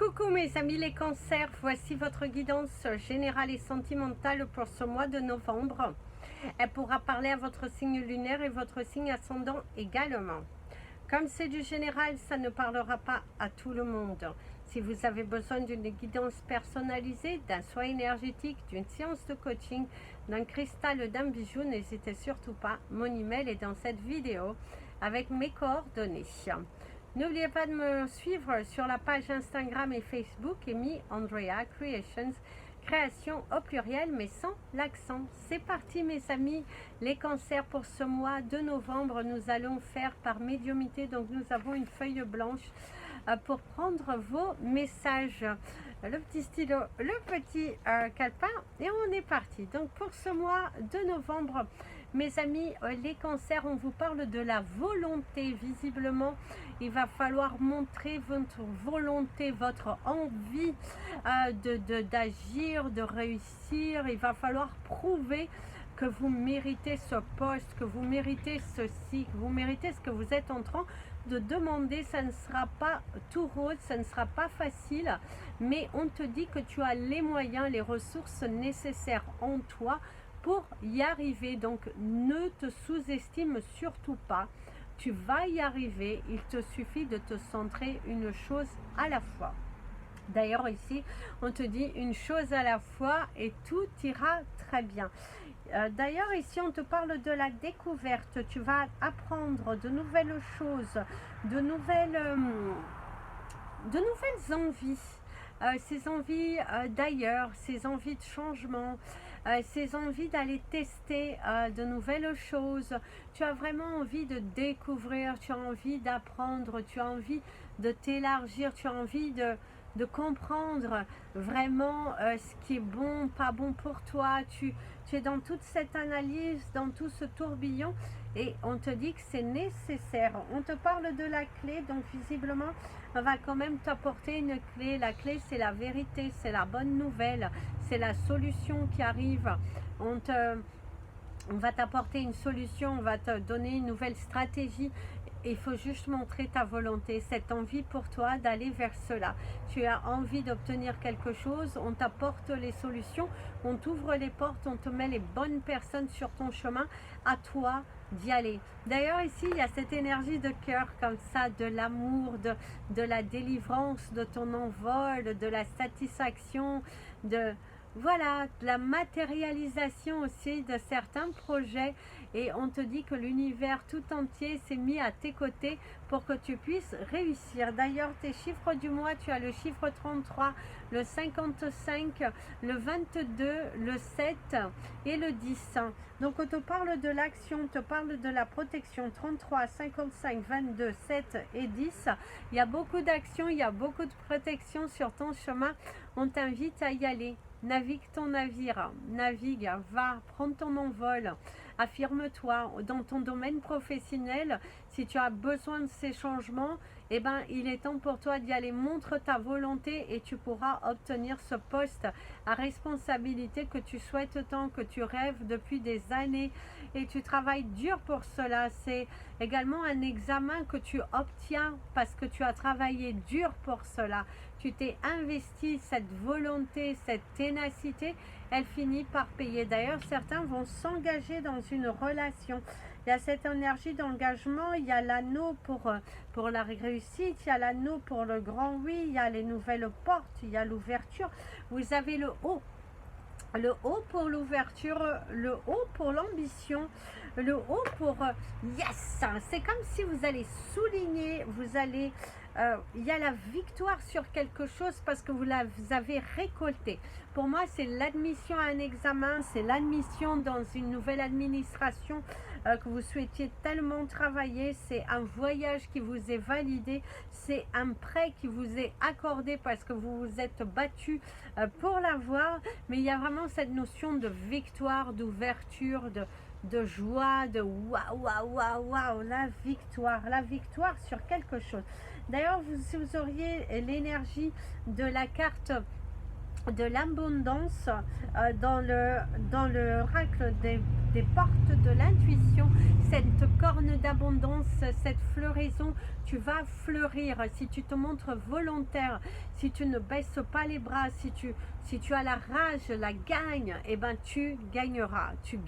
Coucou mes amis les cancers, voici votre guidance générale et sentimentale pour ce mois de novembre. Elle pourra parler à votre signe lunaire et votre signe ascendant également. Comme c'est du général, ça ne parlera pas à tout le monde. Si vous avez besoin d'une guidance personnalisée, d'un soin énergétique, d'une séance de coaching, d'un cristal, d'un bijou, n'hésitez surtout pas. Mon email est dans cette vidéo avec mes coordonnées. N'oubliez pas de me suivre sur la page Instagram et Facebook Amy Andrea Creations, création au pluriel mais sans l'accent. C'est parti mes amis, les cancers pour ce mois de novembre, nous allons faire par médiumnité, donc nous avons une feuille blanche pour prendre vos messages, le petit stylo, le petit calepin et on est parti. Donc pour ce mois de novembre, mes amis, les cancers, on vous parle de la volonté. Visiblement, il va falloir montrer votre volonté, votre envie d'agir, de réussir. Il va falloir prouver que vous méritez ce poste, que vous méritez ceci, que vous méritez ce que vous êtes en train de demander. Ça ne sera pas tout rose, ça ne sera pas facile, mais on te dit que tu as les moyens, les ressources nécessaires en toi pour y arriver. Donc ne te sous-estime surtout pas, tu vas y arriver, il te suffit de te centrer une chose à la fois. D'ailleurs ici on te dit une chose à la fois et tout ira très bien. D'ailleurs ici on te parle de la découverte, tu vas apprendre de nouvelles choses, de nouvelles envies. Ces envies d'ailleurs, ces envies de changement, ces envies d'aller tester de nouvelles choses. Tu as vraiment envie de découvrir, tu as envie d'apprendre, tu as envie de t'élargir, tu as envie de comprendre vraiment ce qui est bon, pas bon pour toi. Tu es dans toute cette analyse, dans tout ce tourbillon et on te dit que c'est nécessaire. On te parle de la clé, donc visiblement on va quand même t'apporter une clé. La clé c'est la vérité, c'est la bonne nouvelle, c'est la solution qui arrive. On va t'apporter une solution, on va te donner une nouvelle stratégie. Il faut juste montrer ta volonté, cette envie pour toi d'aller vers cela. Tu as envie d'obtenir quelque chose, on t'apporte les solutions, on t'ouvre les portes, on te met les bonnes personnes sur ton chemin, à toi d'y aller. D'ailleurs ici il y a cette énergie de cœur comme ça, de l'amour, de la délivrance, de ton envol, de la satisfaction, voilà, de la matérialisation aussi de certains projets et on te dit que l'univers tout entier s'est mis à tes côtés pour que tu puisses réussir. D'ailleurs, tes chiffres du mois, tu as le chiffre 33, le 55, le 22, le 7 et le 10. Donc, on te parle de l'action, on te parle de la protection. 33, 55, 22, 7 et 10. Il y a beaucoup d'action, il y a beaucoup de protection sur ton chemin. On t'invite à y aller. Navigue ton navire, navigue, va, prends ton envol, affirme-toi dans ton domaine professionnel. Si tu as besoin de ces changements, eh ben, il est temps pour toi d'y aller. Montre ta volonté et tu pourras obtenir ce poste à responsabilité que tu souhaites tant, que tu rêves depuis des années et tu travailles dur pour cela. C'est également un examen que tu obtiens parce que tu as travaillé dur pour cela. Tu t'es investi, cette volonté, cette ténacité, elle finit par payer. D'ailleurs, certains vont s'engager dans une relation. Il y a cette énergie d'engagement, il y a l'anneau pour la réussite, il y a l'anneau pour le grand oui, il y a les nouvelles portes, il y a l'ouverture. Vous avez le haut. Le haut pour l'ouverture, le haut pour l'ambition, le haut pour yes, c'est comme si vous allez souligner, vous allez il y a la victoire sur quelque chose parce que vous avez récolté. Pour moi c'est l'admission à un examen, c'est l'admission dans une nouvelle administration que vous souhaitiez tellement travailler, c'est un voyage qui vous est validé, c'est un prêt qui vous est accordé parce que vous vous êtes battu pour l'avoir, mais il y a vraiment cette notion de victoire, d'ouverture, de joie, de waouh, waouh, waouh, waouh, la victoire sur quelque chose. D'ailleurs, vous auriez l'énergie de la carte de l'abondance dans l'oracle des portes de l'intuition, cette corne d'abondance, cette floraison. Tu vas fleurir si tu te montres volontaire, si tu ne baisses pas les bras, si tu as la rage, la gagne, et ben tu gagneras, tu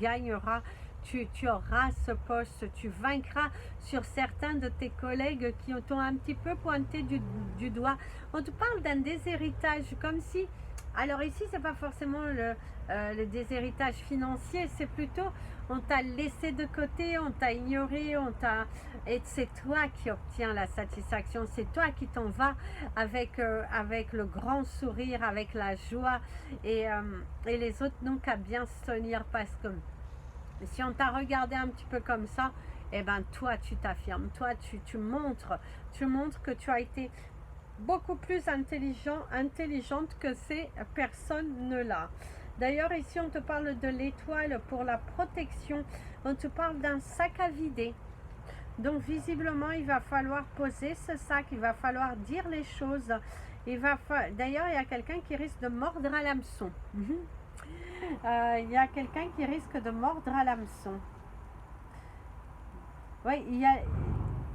auras ce poste, tu vaincras sur certains de tes collègues qui t'ont un petit peu pointé du doigt. On te parle d'un déshéritage, comme si, alors ici c'est pas forcément le déshéritage financier, c'est plutôt on t'a laissé de côté, on t'a ignoré, et c'est toi qui obtiens la satisfaction, c'est toi qui t'en vas avec le grand sourire, avec la joie, et les autres n'ont qu'à bien se tenir, parce que si on t'a regardé un petit peu comme ça, eh ben toi tu t'affirmes, toi tu montres que tu as été beaucoup plus intelligente que ces personnes-là. D'ailleurs, ici, on te parle de l'étoile pour la protection. On te parle d'un sac à vider. Donc, visiblement, il va falloir poser ce sac. Il va falloir dire les choses. D'ailleurs, il y a quelqu'un qui risque de mordre à l'hameçon. Il y a quelqu'un qui risque de mordre à l'hameçon. Oui,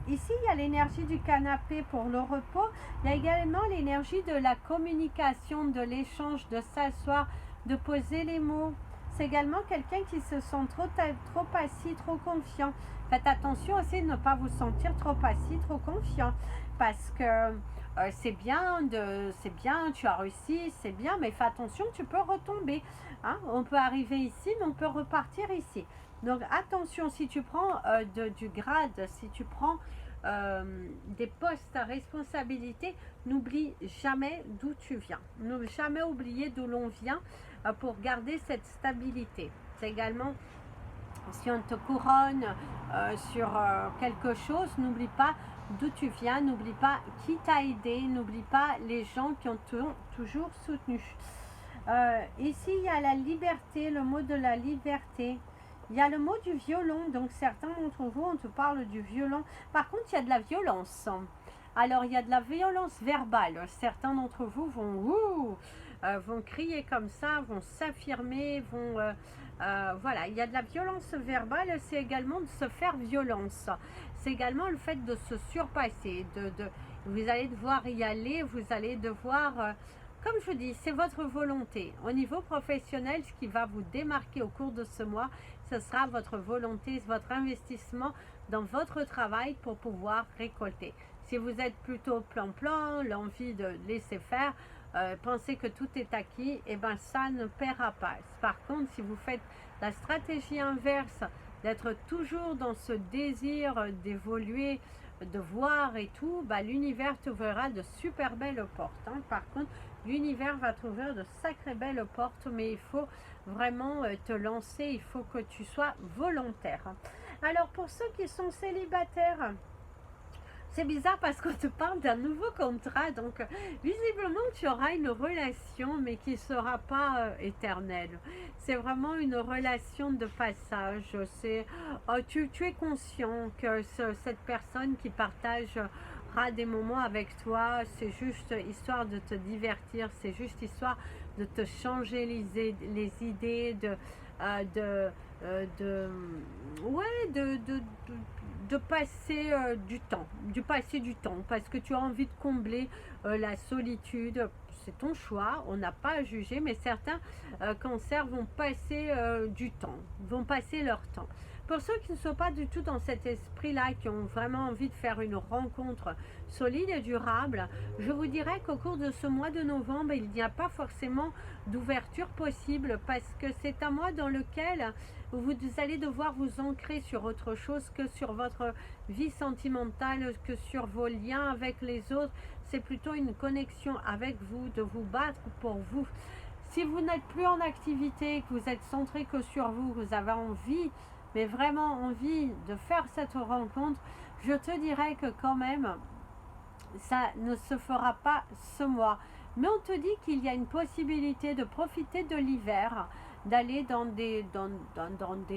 ici, il y a l'énergie du canapé pour le repos. Il y a également l'énergie de la communication, de l'échange, de s'asseoir, de poser les mots. C'est également quelqu'un qui se sent trop assis, trop confiant. Faites attention aussi de ne pas vous sentir trop assis, trop confiant. Parce que c'est bien, tu as réussi, c'est bien, mais fais attention, tu peux retomber. Hein? On peut arriver ici, mais on peut repartir ici. Donc attention, si tu prends du grade, si tu prends des postes à responsabilité, n'oublie jamais d'où tu viens. Ne jamais oublier d'où l'on vient pour garder cette stabilité. C'est également, si on te couronne sur quelque chose, n'oublie pas d'où tu viens, n'oublie pas qui t'a aidé, n'oublie pas les gens qui ont toujours soutenu. Ici, il y a la liberté, le mot de la liberté. Il y a le mot du violon, donc certains d'entre vous, on te parle du violon. Par contre, il y a de la violence. Alors, il y a de la violence verbale. Certains d'entre vous vont crier comme ça, vont s'affirmer, voilà, il y a de la violence verbale, c'est également de se faire violence. C'est également le fait de se surpasser. Vous allez devoir y aller, vous allez devoir... comme je vous dis, c'est votre volonté. Au niveau professionnel, ce qui va vous démarquer au cours de ce mois, ce sera votre volonté, votre investissement dans votre travail pour pouvoir récolter. Si vous êtes plutôt plan-plan, l'envie de laisser faire, pensez que tout est acquis, et ben ça ne paiera pas. Par contre, si vous faites la stratégie inverse, d'être toujours dans ce désir d'évoluer, de voir et tout, bah, l'univers t'ouvrira de super belles portes. Hein. Par contre, l'univers va t'ouvrir de sacrées belles portes, mais il faut vraiment te lancer, il faut que tu sois volontaire. Alors, pour ceux qui sont célibataires, c'est bizarre parce qu'on te parle d'un nouveau contrat, donc visiblement tu auras une relation mais qui ne sera pas éternelle. C'est vraiment une relation de passage. Tu es conscient que cette personne qui partagera des moments avec toi, c'est juste histoire de te divertir, c'est juste histoire de te changer les idées, de passer du temps, parce que tu as envie de combler la solitude. C'est ton choix, on n'a pas à juger, mais certains cancers vont passer du temps, vont passer leur temps. Pour ceux qui ne sont pas du tout dans cet esprit-là, qui ont vraiment envie de faire une rencontre solide et durable, je vous dirais qu'au cours de ce mois de novembre, il n'y a pas forcément d'ouverture possible, parce que c'est un mois dans lequel vous allez devoir vous ancrer sur autre chose que sur votre vie sentimentale, que sur vos liens avec les autres. C'est plutôt une connexion avec vous, de vous battre pour vous. Si vous n'êtes plus en activité, que vous êtes centré que sur vous, vous avez envie, mais vraiment envie de faire cette rencontre, je te dirais que quand même, ça ne se fera pas ce mois. Mais on te dit qu'il y a une possibilité de profiter de l'hiver, d'aller dans des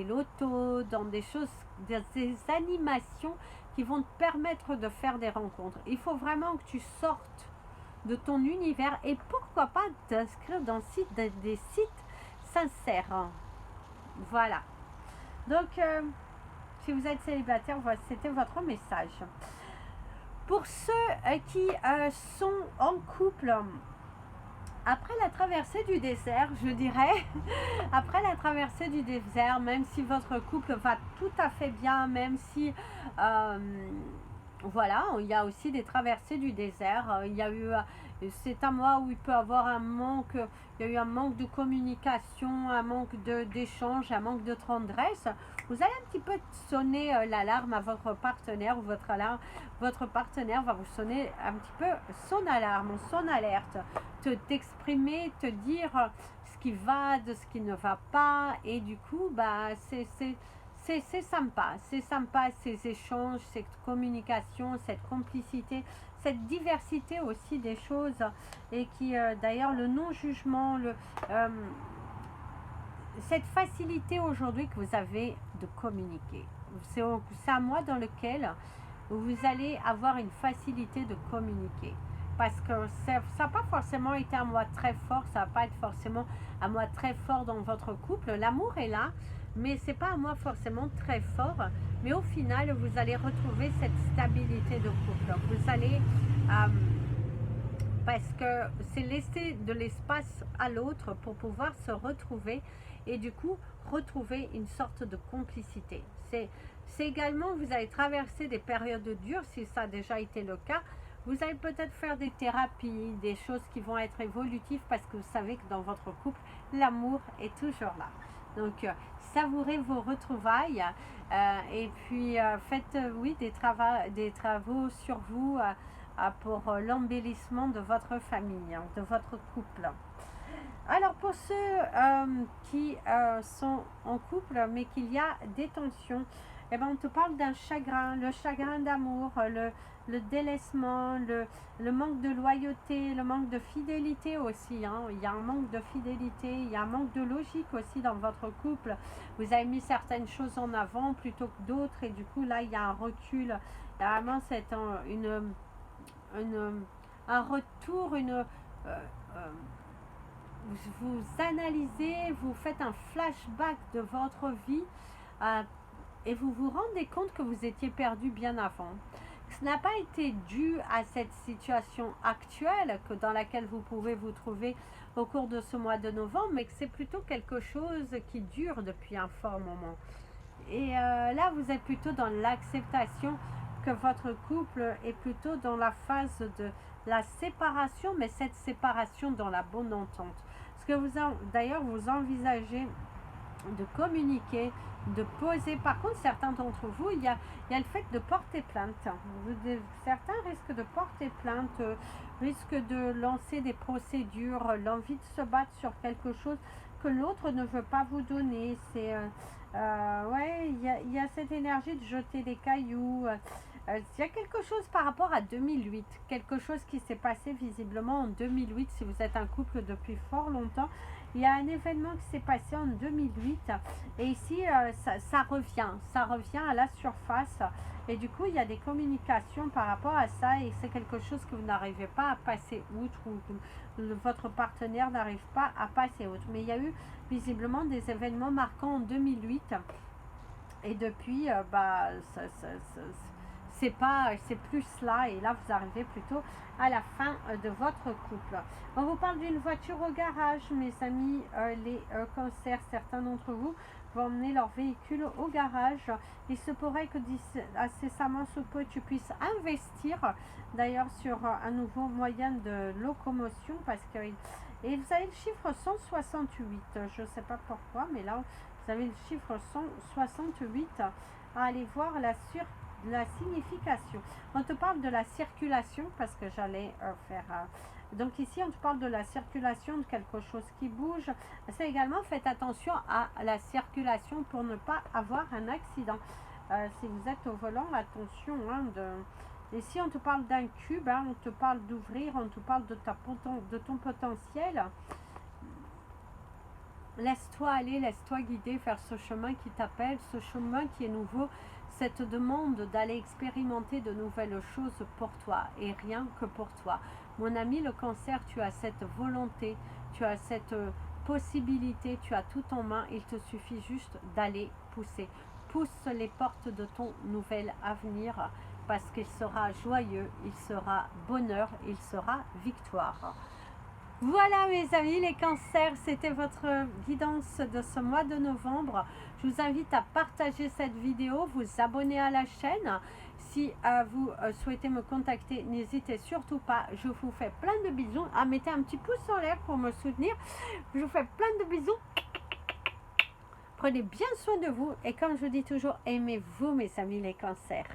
lotos, dans des choses, des animations qui vont te permettre de faire des rencontres. Il faut vraiment que tu sortes de ton univers, et pourquoi pas t'inscrire dans des sites sincères. Voilà. Donc, si vous êtes célibataire, c'était votre message. Pour ceux qui sont en couple, après la traversée du désert, je dirais, après la traversée du désert, même si votre couple va tout à fait bien, même si, voilà, il y a aussi des traversées du désert, il y a eu, c'est un mois où il peut y avoir un manque, il y a eu un manque de communication, un manque d'échange, un manque de tendresse. Vous allez un petit peu sonner l'alarme à votre partenaire, ou votre partenaire va vous sonner un petit peu son alarme, son alerte, t'exprimer, te dire ce qui va, de ce qui ne va pas, et du coup, bah, c'est sympa ces échanges, cette communication, cette complicité, cette diversité aussi des choses, et qui d'ailleurs le non-jugement, cette facilité aujourd'hui que vous avez de communiquer. C'est un mois dans lequel vous allez avoir une facilité de communiquer. Parce que ça n'a pas forcément été un mois très fort, ça va pas être forcément un mois très fort dans votre couple. L'amour est là, mais c'est pas un mois forcément très fort. Mais au final, vous allez retrouver cette stabilité de couple. Vous allez, parce que c'est laisser de l'espace à l'autre pour pouvoir se retrouver, et du coup retrouver une sorte de complicité. C'est également, vous allez traverser des périodes dures, si ça a déjà été le cas. Vous allez peut-être faire des thérapies, des choses qui vont être évolutives, parce que vous savez que dans votre couple, l'amour est toujours là. Donc, savourez vos retrouvailles, et puis faites, oui, des travaux sur vous, pour l'embellissement de votre famille, de votre couple. Alors, pour ceux qui sont en couple, mais qu'il y a des tensions, eh ben, on te parle d'un chagrin, le chagrin d'amour, le délaissement, le manque de loyauté, le manque de fidélité aussi. Hein. Il y a un manque de fidélité, il y a un manque de logique aussi dans votre couple. Vous avez mis certaines choses en avant plutôt que d'autres, et du coup, là, il y a un recul. Il y a vraiment un retour, vous analysez, vous faites un flashback de votre vie, et vous vous rendez compte que vous étiez perdu bien avant. Ce n'a pas été dû à cette situation actuelle dans laquelle vous pouvez vous trouver au cours de ce mois de novembre, mais que c'est plutôt quelque chose qui dure depuis un fort moment. Et là, vous êtes plutôt dans l'acceptation que votre couple est plutôt dans la phase de la séparation, mais cette séparation dans la bonne entente. Ce que d'ailleurs, vous envisagez de communiquer, de poser. Par contre, certains d'entre vous, il y a le fait de porter plainte. Certains risquent de porter plainte, risquent de lancer des procédures, l'envie de se battre sur quelque chose que l'autre ne veut pas vous donner. C'est ouais, il y a cette énergie de jeter des cailloux. Il y a quelque chose par rapport à 2008, quelque chose qui s'est passé visiblement en 2008, si vous êtes un couple depuis fort longtemps. Il y a un événement qui s'est passé en 2008, et ici ça revient à la surface, et du coup il y a des communications par rapport à ça, et c'est quelque chose que vous n'arrivez pas à passer outre, ou votre partenaire n'arrive pas à passer outre. Mais il y a eu visiblement des événements marquants en 2008, et depuis c'est plus là, et là vous arrivez plutôt à la fin de votre couple. On vous parle d'une voiture au garage, mes amis, les cancers, certains d'entre vous vont emmener leur véhicule au garage. Il se pourrait que incessamment sous peu tu puisses investir d'ailleurs sur un nouveau moyen de locomotion, parce que et vous avez le chiffre 168, je ne sais pas pourquoi, mais là vous avez le chiffre 168. Allez voir la signification. On te parle de la circulation, parce que j'allais faire... donc ici, on te parle de la circulation, de quelque chose qui bouge. C'est également, faites attention à la circulation pour ne pas avoir un accident. Si vous êtes au volant, attention. Ici, on te parle d'un cube, hein, on te parle d'ouvrir, on te parle de ton potentiel. Laisse-toi aller, laisse-toi guider vers ce chemin qui t'appelle, ce chemin qui est nouveau, cette demande d'aller expérimenter de nouvelles choses pour toi, et rien que pour toi. Mon ami, le cancer, tu as cette volonté, tu as cette possibilités, tu as tout en main, il te suffit juste d'aller pousser. Pousse les portes de ton nouvel avenir parce qu'il sera joyeux, il sera bonheur, il sera victoire. Voilà mes amis les cancers, c'était votre guidance de ce mois de novembre. Je vous invite à partager cette vidéo, vous abonner à la chaîne. Si vous souhaitez me contacter, n'hésitez surtout pas. Je vous fais plein de bisous. Mettez un petit pouce en l'air pour me soutenir. Je vous fais plein de bisous. Prenez bien soin de vous et comme je dis toujours, aimez-vous mes amis les cancers.